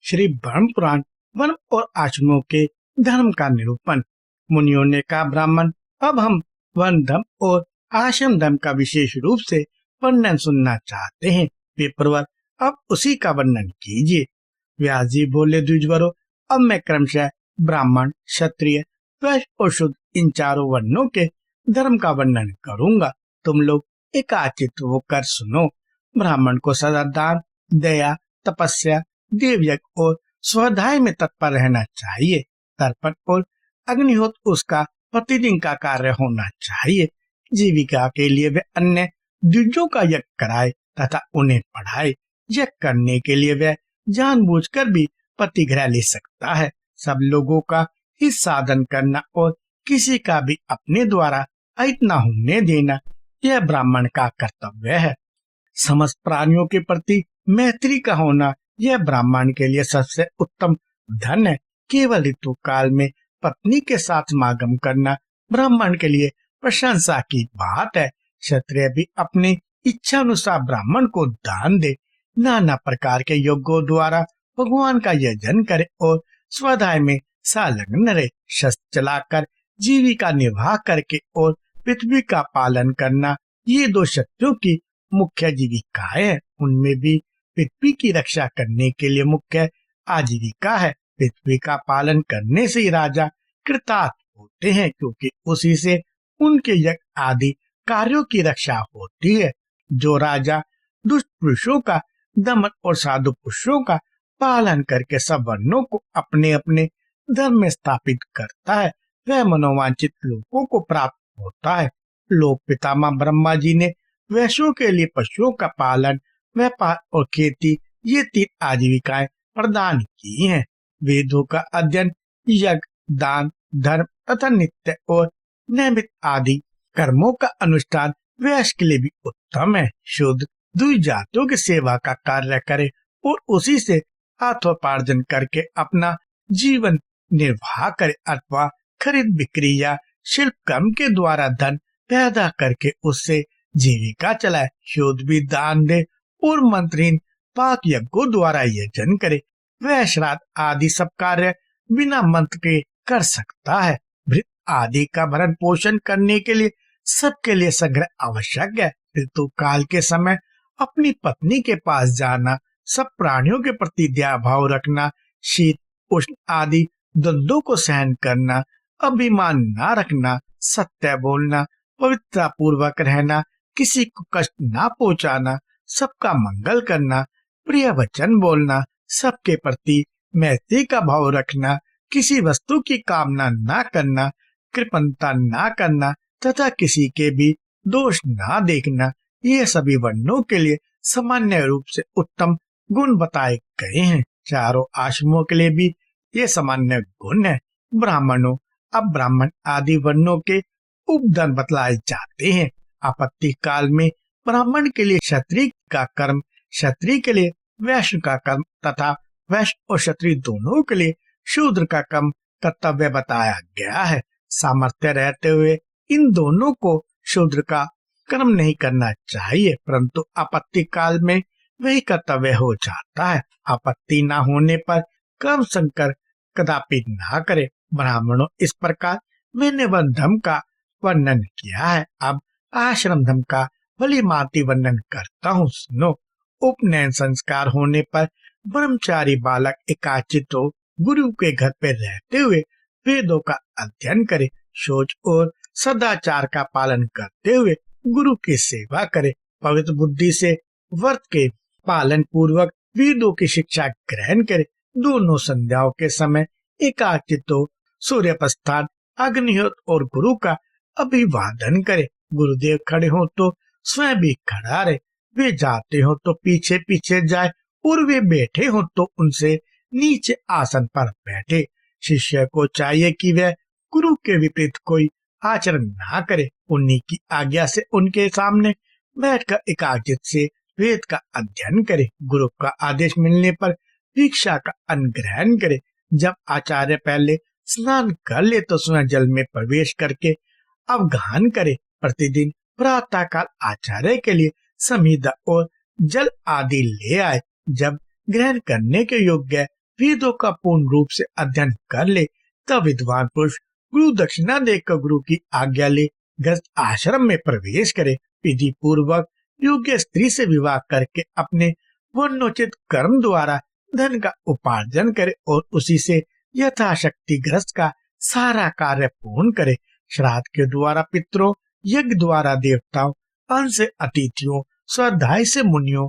श्री ब्रह्म पुराण one और आश्रमों के धर्म का निरूपण। मुनियों ने कहा, ब्राह्मण, अब हम वन धर्म और आश्रम धर्म का विशेष रूप से वर्णन सुनना चाहते हैं। विप्रवर, अब उसी का वर्णन कीजिए। व्यास जी बोले, द्विजवरों, अब मैं क्रमशः ब्राह्मण, क्षत्रिय, वैश्य और शूद्र इन चारों वर्णों के धर्म का वर्णन करूंगा। तुम लोग एकाचित होकर सुनो। ब्राह्मण को सदा दान, दया, तपस्या, देवयज्ञ और स्वाध्याय में तत्पर रहना चाहिए। तर्पण और अग्निहोत्र उसका प्रतिदिन का कार्य होना चाहिए। जीविका के लिए वे अन्य द्विजों का यज्ञ कराए तथा उन्हें पढ़ाए। यज्ञ करने के लिए वह जानबूझकर भी प्रतिग्रह ले सकता है। सब लोगों का हित साधन करना और किसी का भी अपने द्वारा अहित न होने देना, यह ब्राह्मण का कर्तव्य है। समस्त प्राणियों के प्रति मैत्री का होना, यह ब्राह्मण के लिए सबसे उत्तम धन है। केवल ऋतु काल में पत्नी के साथ समागम करना ब्राह्मण के लिए प्रशंसा की बात है। क्षत्रिय भी अपनी इच्छा अनुसार ब्राह्मण को दान दे, नाना प्रकार के यज्ञों द्वारा भगवान का यजन करे और स्वाध्याय में संलग्न रहे। शस्त्र चलाकर जीविका निर्वाह करके और पृथ्वी का पालन करना, ये दो शत्रुओं की मुख्य जीविकाएं है। उनमें भी पृथ्वी की रक्षा करने के लिए मुख्य आजीविका है। पृथ्वी का पालन करने से ही राजा कृतार्थ होते हैं, क्योंकि उसी से उनके यज्ञ आदि कार्यों की रक्षा होती है। जो राजा दुष्ट पुरुषों का दमन और साधु पुरुषों का पालन करके सब वर्णों को अपने अपने धर्म में स्थापित करता है, वह मनोवांछित लोगों को प्राप्त होता है। लोक पितामह ब्रह्मा जी ने वैश्यों के लिए पशुओं का पालन, व्यापार और खेती, ये तीन आजीविकाएं प्रदान की हैं। वेदों का अध्ययन, यज्ञ, दान, धर्म तथा नित्य और नैमित आदि कर्मों का अनुष्ठान वैश्य के लिए भी उत्तम है। शूद्र दुई जातियों की सेवा का कार्य करे और उसी से अर्थोपार्जन करके अपना जीवन निर्वाह करे, अथवा खरीद बिक्री या शिल्प कर्म के द्वारा धन पैदा करके उससे जीविका चलाए। शूद्र भी दान दे और मंत्रहीन पाक यज्ञों द्वारा यजन करे। वह श्राद्ध आदि सब कार्य बिना मंत्र के कर सकता है। भृत आदि का भरण पोषण करने के लिए सबके लिए संग्रह आवश्यक है। ऋतु काल के समय अपनी पत्नी के पास जाना, सब प्राणियों के प्रति दया भाव रखना, शीत उष्ण आदि द्वंद्वों को सहन करना, अभिमान न रखना, सत्य बोलना, पवित्रता पूर्वक रहना, किसी को कष्ट न पहुंचाना, सबका मंगल करना, प्रिय वचन बोलना, सबके प्रति मैत्री का भाव रखना, किसी वस्तु की कामना न करना, कृपणता न करना तथा किसी के भी दोष न देखना, ये सभी वर्णों के लिए सामान्य रूप से उत्तम गुण बताए गए हैं। चारों आश्रमों के लिए भी ये सामान्य गुण है। ब्राह्मणों, अब ब्राह्मण आदि वर्णों के उपधन बतलाए जाते हैं। आपत्ति काल में ब्राह्मण के लिए क्षत्रिय का कर्म, क्षत्रिय के लिए वैश्य का कर्म तथा वैश्य और क्षत्रिय दोनों के लिए शूद्र का कर्म कर्तव्य बताया गया है। सामर्थ्य रहते हुए इन दोनों को शूद्र का कर्म नहीं करना चाहिए, परंतु आपत्ति काल में वही कर्तव्य हो जाता है। आपत्ति न होने पर कर्म संकर कदापि ना करे। ब्राह्मणों, इस प्रकार मैंने वन धर्म का वर्णन किया है। अब आश्रम धर्म का भली भांति वर्णन करता हूँ, सुनो। उपनयन संस्कार होने पर ब्रह्मचारी बालक एकाचित हो गुरु के घर पे रहते हुए वेदों का अध्ययन करे, शौच और सदाचार का पालन करते हुए गुरु की सेवा करे, पवित्र बुद्धि से व्रत के पालन पूर्वक वेदों की शिक्षा ग्रहण करे, दोनों संध्याओं के समय एकाचित हो सूर्य प्रस्थान, अग्निहोत्र और गुरु का अभिवादन करे। गुरुदेव खड़े हो तो स्वयं भी खड़ा रहे, वे जाते हो तो पीछे पीछे जाए और वे बैठे हो तो उनसे नीचे आसन पर बैठे। शिष्य को चाहिए कि वह गुरु के विपरीत कोई आचरण ना करे। उन्हीं की आज्ञा से उनके सामने बैठकर एकाग्रचित से वेद का अध्ययन करे। गुरु का आदेश मिलने पर दीक्षा का अन्न ग्रहण करे। जब आचार्य पहले स्नान कर ले तो स्वयं जल में प्रवेश करके अवगाहन करे। प्रतिदिन प्रातः काल आचार्य के लिए समीधा और जल आदि ले आए। जब ग्रहण करने के योग्य वेदों का पूर्ण रूप से अध्ययन कर ले, तब विद्वान पुरुष गुरु दक्षिणा देकर गुरु की आज्ञा ले गृहस्थ आश्रम में प्रवेश करे, विधि पूर्वक योग्य स्त्री से विवाह करके अपने वर्णोचित कर्म द्वारा धन का उपार्जन करे और उसी से यथाशक्ति गृहस्थ का सारा कार्य पूर्ण करे। श्राद्ध के द्वारा पितरों, यज्ञ द्वारा देवताओं, अन्न से अतिथियों, स्वाध्याय से मुनियों,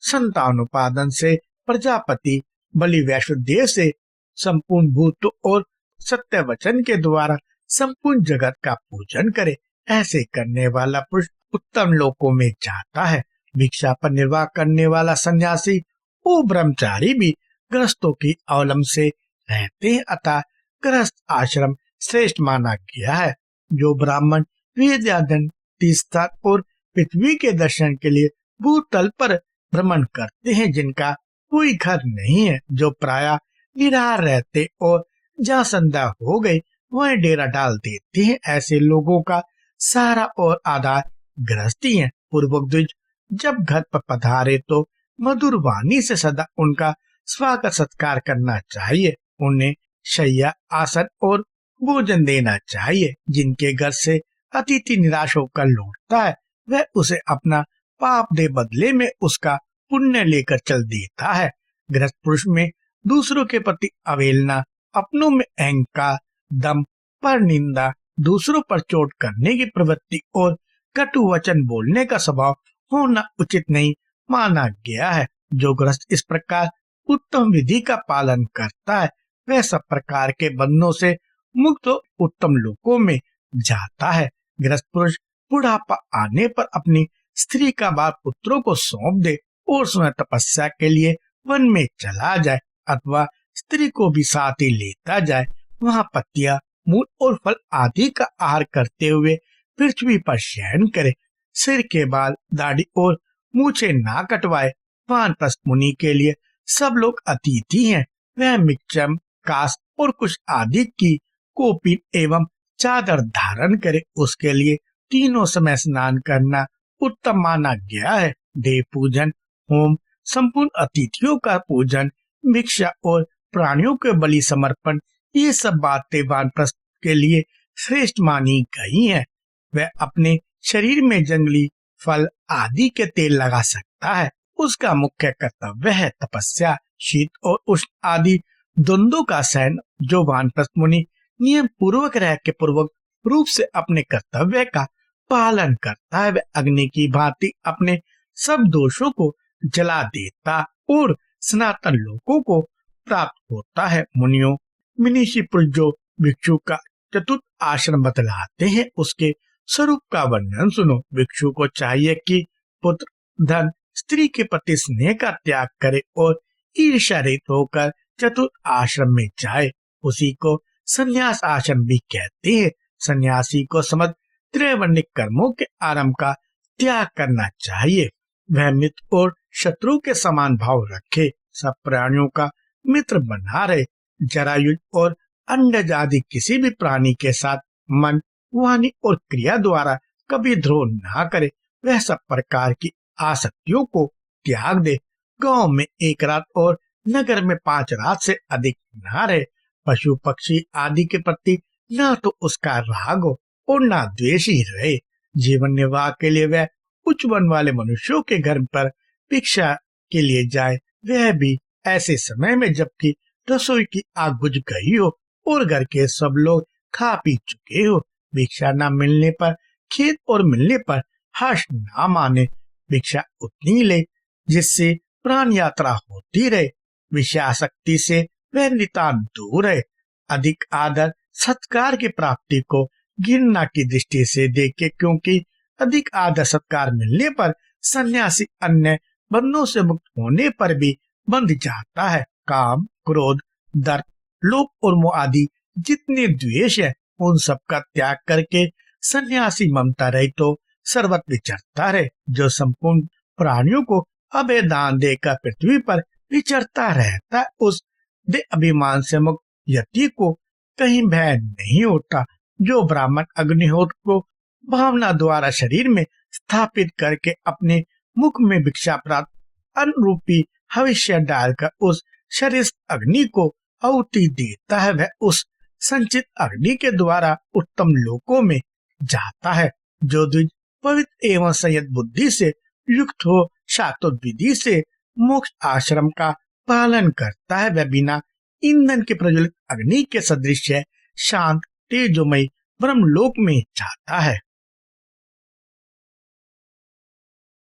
संतानोपादन से प्रजापति, बलि वैष्णदेव से संपूर्ण भूतों और सत्य वचन के द्वारा संपूर्ण जगत का पूजन करे। ऐसे करने वाला पुरुष उत्तम लोकों में जाता है। भिक्षा पर निर्वाह करने वाला सन्यासी वो ब्रह्मचारी भी गृहस्थों की अवलंब से रहते हैं, अतः गृहस्थ आश्रम श्रेष्ठ माना गया है। जो ब्राह्मण वेद अध्ययन, तीर्थ और पृथ्वी के दर्शन के लिए भूतल पर भ्रमण करते हैं, जिनका कोई घर नहीं है, जो प्रायः निराहार रहते और जहाँ संध्या हो गई वहीं डेरा डाल देते हैं, ऐसे लोगों का सारा और आधार गृहस्थी है। पूर्वक द्विज जब घर पर पधारे तो मधुर वाणी से सदा उनका स्वागत सत्कार करना चाहिए। उन्हें शैया, आसन और भोजन देना चाहिए। जिनके घर से अतिथि निराश होकर लौटता है, वह उसे अपना पाप दे बदले में उसका पुण्य लेकर चल देता है। गृहस्थ पुरुष में दूसरों के प्रति अवहेलना, अपनों में अहंकार, दम, पर निंदा, दूसरों पर चोट करने की प्रवृत्ति और कटु वचन बोलने का स्वभाव होना उचित नहीं माना गया है। जो गृहस्थ इस प्रकार उत्तम विधि का पालन करता है, वह सब प्रकार के बंधनों से मुक्त उत्तम लोकों में जाता है। गृहस्थ पुरुष बुढ़ापा आने पर अपनी स्त्री का भार पुत्रों को सौंप दे और स्वयं तपस्या के लिए वन में चला जाए, अथवा स्त्री को भी साथ ही लेता जाए। वहाँ पत्तियां, मूल और फल आदि का आहार करते हुए पृथ्वी पर शयन करे। सिर के बाल, दाढ़ी और मूछें ना कटवाए। वानप्रस्थ मुनि के लिए सब लोग अतिथि हैं। वह मिच्चम, कास और कुश आदि की कोपीन एवं चादर धारण करे। उसके लिए तीनों समय स्नान करना उत्तम माना गया है। देव पूजन, होम, संपूर्ण अतिथियों का पूजन, भिक्षा और प्राणियों के बलि समर्पण, ये सब बातें वानप्रस्थ के लिए श्रेष्ठ मानी गई हैं। वह अपने शरीर में जंगली फल आदि के तेल लगा सकता है। उसका मुख्य कर्तव्य है तपस्या, शीत और उष्ण आदि द्वंद्वों का सहन। जो वानप्रस्थ मुनि नियम पूर्वक रह के पूर्वक रूप से अपने कर्तव्य का पालन करता है, वह अग्नि की भांति अपने सब दोषों को जला देता और सनातन लोकों को प्राप्त होता है। मुनियों, मनीषी पुरुष जो भिक्षु का चतुर्थ आश्रम बतलाते हैं, उसके स्वरूप का वर्णन सुनो। भिक्षु को चाहिए कि पुत्र, धन, स्त्री के प्रति स्नेह का त्याग करे और ईर्ष्या रहित होकर चतुर्थ आश्रम में जाए। उसी को संन्यास आश्रम भी कहते हैं। सन्यासी को समस्त त्रैवर्णिक कर्मों के आरंभ का त्याग करना चाहिए। वह मित्र और शत्रु के समान भाव रखे, सब प्राणियों का मित्र बना रहे। जरायुज और अंडज आदि किसी भी प्राणी के साथ मन, वाणी और क्रिया द्वारा कभी द्रोह ना करे। वह सब प्रकार की आसक्तियों को त्याग दे। गांव में 1 रात और नगर में 5 रात से अधिक ना रहे। पशु पक्षी आदि के प्रति ना तो उसका राग हो और ना द्वेष ही रहे। जीवन निर्वाह के लिए वह उच्च वन वाले मनुष्यों के घर पर भिक्षा के लिए जाए, वह भी ऐसे समय में जबकि रसोई की आग बुझ गई हो और घर के सब लोग खा पी चुके हो। भिक्षा न मिलने पर खेद और मिलने पर हर्ष न माने। भिक्षा उतनी ले जिससे प्राण यात्रा होती रहे। विषयासक्ति से वह नितांत दूर है। अधिक आदर सत्कार की प्राप्ति को घृणा की दृष्टि से देखे, क्योंकि अधिक आदर सत्कार मिलने पर सन्यासी अन्य बंधनों से मुक्त होने पर भी बंध जाता है। काम, क्रोध, दर्प, लोभ और मोह आदि जितने द्वेष है, उन सब का त्याग करके सन्यासी ममता रहित तो सर्वत विचरता रहे। जो संपूर्ण प्राणियों को अभय दान देकर पृथ्वी पर विचरता रहता है, उस दे अभिमान से मुक्त यति को कहीं भय नहीं होता। जो ब्राह्मण अग्निहोत्र को भावना द्वारा शरीर में स्थापित करके अपने मुख में भिक्षा प्राप्त अन्न रूपी हविष्य डालकर उस शरीर अग्नि को आहुति देता है वह उस संचित अग्नि के द्वारा उत्तम लोकों में जाता है। जो द्विज पवित्र एवं संयत बुद्धि से युक्त हो शाश्वत विधि से मोक्ष आश्रम का पालन करता है वह बिना ईंधन के प्रज्वलित अग्नि के सदृश शांत तेजोमय ब्रह्मलोक में जाता है।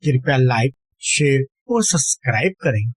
कृपया लाइक, शेयर और सब्सक्राइब करें।